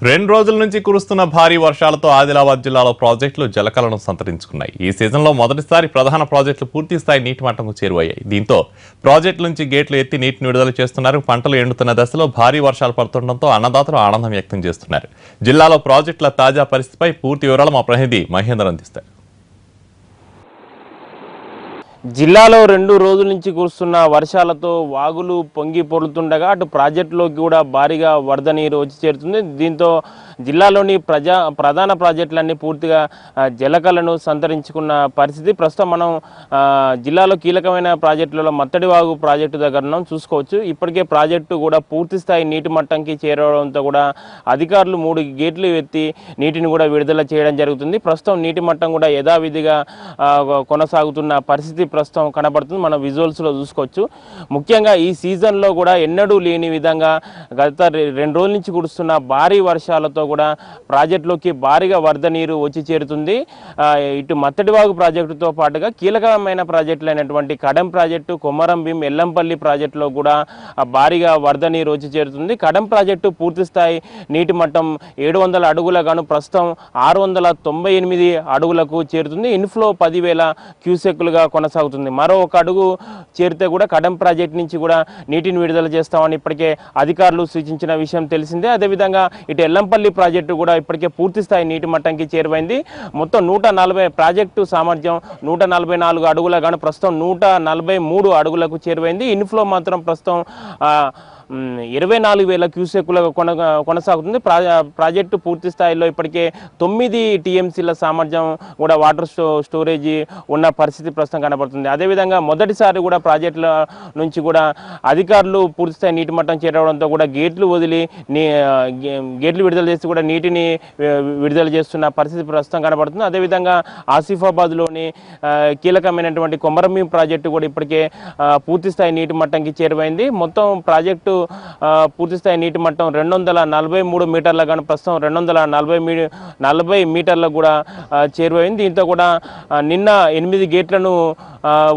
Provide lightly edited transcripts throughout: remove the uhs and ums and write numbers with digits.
రెండు రోజుల నుంచి కురుస్తున్న భారీ వర్షాలతో ఆదిలాబాద్ జిల్లాలో ప్రాజెక్టులు జలకలను సంతరించుకున్నాయి. ఈ సీజన్లో మొదటిసారి ప్రధాన ప్రాజెక్టులు పూర్తిస్థాయి నీటి మట్టంకు చేరువయ్యాయి. దీంతో ప్రాజెక్టుల నుంచి గేట్లు ఎత్తి నీటిని విడుదల చేస్తున్నారు. పంటలు ఎండుతున్న దశలో భారీ వర్షాలు పడుతుండటంతో అన్నదాతలు ఆనందం వ్యక్తం చేస్తున్నారు. జిల్లాలో ప్రాజెక్టుల తాజా పరిస్థితిపై పూర్తి వివరాలు మా ప్రతినిధి మహేందర్ అందిస్తారు. జిల్లాలో 2 రోజుల నుంచి కురుస్తున్న వర్షాలతో వాగులు పొంగి పొర్లుతుండగా అటు ప్రాజెక్టులోకి కూడా భారీగా వరద నీరు వచ్చి చేరుతుంది. దీంతో జిల్లాలోని ప్రధాన ప్రాజెక్టులన్నీ పూర్తిగా జలకలను సంతరించుకున్న పరిస్థితి. ప్రస్తుతం మనం జిల్లాలో కీలకమైన ప్రాజెక్టులలో మత్తడి వాగు ప్రాజెక్టు దగ్గర ఉన్నాం, చూసుకోవచ్చు. ఇప్పటికే ప్రాజెక్టు కూడా పూర్తి స్థాయి నీటి మట్టంకి చేరడంతో కూడా అధికారులు 3 గేట్లు ఎత్తి నీటిని కూడా విడుదల చేయడం జరుగుతుంది. ప్రస్తుతం నీటి మట్టం కూడా యథావిధిగా కొనసాగుతున్న పరిస్థితి ప్రస్తుతం కనబడుతుంది. మనం విజువల్స్లో చూసుకోవచ్చు. ముఖ్యంగా ఈ సీజన్లో కూడా ఎన్నడూ లేని విధంగా గత 2 రోజుల నుంచి కురుస్తున్న భారీ వర్షాలతో కూడా ప్రాజెక్టులోకి భారీగా వరద నీరు వచ్చి చేరుతుంది. ఇటు మత్తడివాగు ప్రాజెక్టుతో పాటుగా కీలకమైన ప్రాజెక్టులు అయినటువంటి కడెం ప్రాజెక్టు, కొమరం భీం, ఎల్లంపల్లి ప్రాజెక్టులో కూడా భారీగా వరద నీరు వచ్చి చేరుతుంది. కడెం ప్రాజెక్టు పూర్తి స్థాయి నీటి మట్టం 700 అడుగుల గాను ప్రస్తుతం 698 అడుగులకు చేరుతుంది. ఇన్ఫ్లో 10,000 క్యూసెక్కులుగా కొనసాగుతుంది. మరో 1 అడుగు చేరితే కూడా కడెం ప్రాజెక్ట్ నుంచి కూడా నీటిని విడుదల చేస్తామని ఇప్పటికే అధికారులు సూచించిన విషయం తెలిసిందే. అదేవిధంగా ఇటు ఎల్లంపల్లి ప్రాజెక్టు కూడా ఇప్పటికే పూర్తి స్థాయి నీటి మట్టంకి చేరువైంది. మొత్తం 140 ప్రాజెక్టు సామర్థ్యం 144 అడుగుల గాను ప్రస్తుతం 143 అడుగులకు చేరువైంది. ఇన్ఫ్లో మాత్రం ప్రస్తుతం 24,000 క్యూసెక్కులుగా కొనసాగుతుంది. ప్రాజెక్టు పూర్తి స్థాయిలో ఇప్పటికే 9 టీఎంసీల సామర్థ్యం కూడా వాటర్ స్టోరేజీ ఉన్న పరిస్థితి ప్రస్తుతం కనబడుతుంది. అదేవిధంగా మొదటిసారి కూడా ప్రాజెక్టుల నుంచి కూడా అధికారులు పూర్తి స్థాయి నీటి మట్టం చేరడంతో కూడా గేట్లు వదిలి గేట్లు విడుదల చేసి కూడా నీటిని విడుదల చేస్తున్న పరిస్థితి ప్రస్తుతం కనబడుతుంది. అదేవిధంగా ఆసిఫాబాద్లోని కీలకమైనటువంటి కొమరం భీం ప్రాజెక్టు కూడా ఇప్పటికే పూర్తి స్థాయి నీటి మట్టంకి చేరువైంది. మొత్తం ప్రాజెక్టు పూర్తిస్థాయి నీటి మట్టం 243 మీటర్ల గాను ప్రస్తుతం 240 మీటర్లకు కూడా చేరువైంది. దీంతో కూడా నిన్న 8 గేట్లను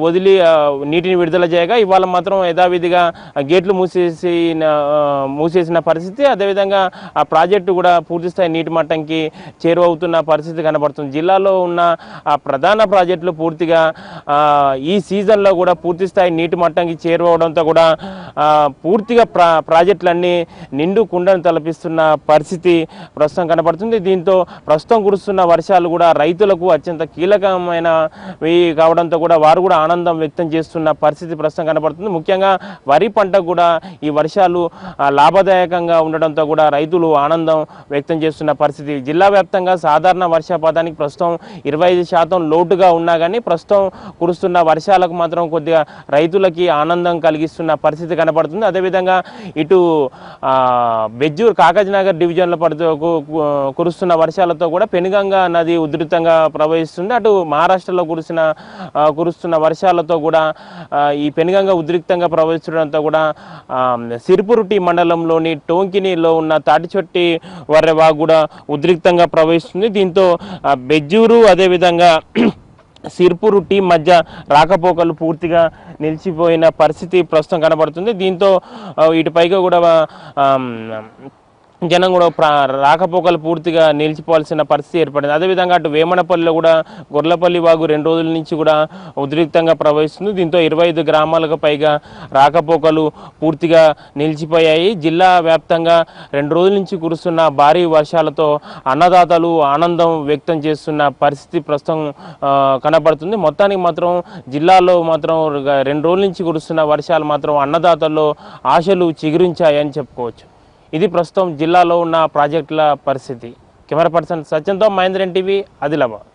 వదిలి నీటిని విడుదల చేయగా ఇవాళ మాత్రం యథావిధిగా గేట్లు మూసేసిన పరిస్థితి. అదేవిధంగా ఆ ప్రాజెక్టు కూడా పూర్తిస్థాయి నీటి మట్టంకి చేరువవుతున్న పరిస్థితి కనబడుతుంది. జిల్లాలో ఉన్న ప్రధాన ప్రాజెక్టులు పూర్తిగా ఈ సీజన్లో కూడా పూర్తిస్థాయి నీటి మట్టంకి చేరువవడంతో కూడా పూర్తిగా ప్రాజెక్టులన్నీ నిండు కుండను తలపిస్తున్న పరిస్థితి ప్రస్తుతం కనబడుతుంది. దీంతో ప్రస్తుతం కురుస్తున్న వర్షాలు కూడా రైతులకు అత్యంత కీలకమైనవి కావడంతో కూడా వారు కూడా ఆనందం వ్యక్తం చేస్తున్న పరిస్థితి ప్రస్తుతం కనబడుతుంది. ముఖ్యంగా వరి పంట కూడా ఈ వర్షాలు లాభదాయకంగా ఉండడంతో కూడా రైతులు ఆనందం వ్యక్తం చేస్తున్న పరిస్థితి. జిల్లా వ్యాప్తంగా సాధారణ వర్షపాతానికి ప్రస్తుతం 25% లోటుగా ఉన్నా కానీ ప్రస్తుతం కురుస్తున్న వర్షాలకు మాత్రం కొద్దిగా రైతులకి ఆనందం కలిగిస్తున్న పరిస్థితి కనబడుతుంది. అదేవిధంగా ఇటు బెజ్జూర్ కాకజ్నగర్ డివిజన్లో కురుస్తున్న వర్షాలతో కూడా పెనుగంగ నది ఉధృతంగా ప్రవహిస్తుంది. అటు మహారాష్ట్రలో కురుస్తున్న వర్షాలతో కూడా ఈ పెనుగంగ ఉద్రిక్తంగా ప్రవహిస్తుండడంతో కూడా సిరిపురుటి మండలంలోని టోంకినిలో ఉన్న తాటిచొట్టి వర్రెవాగు కూడా ఉద్రిక్తంగా ప్రవహిస్తుంది. దీంతో బెజ్జూరు అదేవిధంగా సిర్పూర్ టీం మధ్య రాకపోకలు పూర్తిగా నిలిచిపోయిన పరిస్థితి ప్రస్తుతం కనబడుతుంది. దీంతో ఇటుపైగా కూడా జనం కూడా రాకపోకలు పూర్తిగా నిలిచిపోవాల్సిన పరిస్థితి ఏర్పడింది. అదేవిధంగా అటు వేమనపల్లిలో కూడా గొర్లపల్లి వాగు 2 రోజుల నుంచి కూడా ఉద్రిక్తంగా ప్రవహిస్తుంది. దీంతో 25 గ్రామాలకు పైగా రాకపోకలు పూర్తిగా నిలిచిపోయాయి. జిల్లా వ్యాప్తంగా 2 రోజుల నుంచి కురుస్తున్న భారీ వర్షాలతో అన్నదాతలు ఆనందం వ్యక్తం చేస్తున్న పరిస్థితి ప్రస్తుతం కనబడుతుంది. మొత్తానికి మాత్రం జిల్లాలో మాత్రం 2 రోజుల నుంచి కురుస్తున్న వర్షాలు మాత్రం అన్నదాతల్లో ఆశలు చిగురించాయని చెప్పుకోవచ్చు. ఇది ప్రస్తుతం జిల్లాలో ఉన్న ప్రాజెక్టుల పరిస్థితి. కెమెరా పర్సన్ సత్యంతో మహేంద్రన్ టీవీ, ఆదిలాబాద్.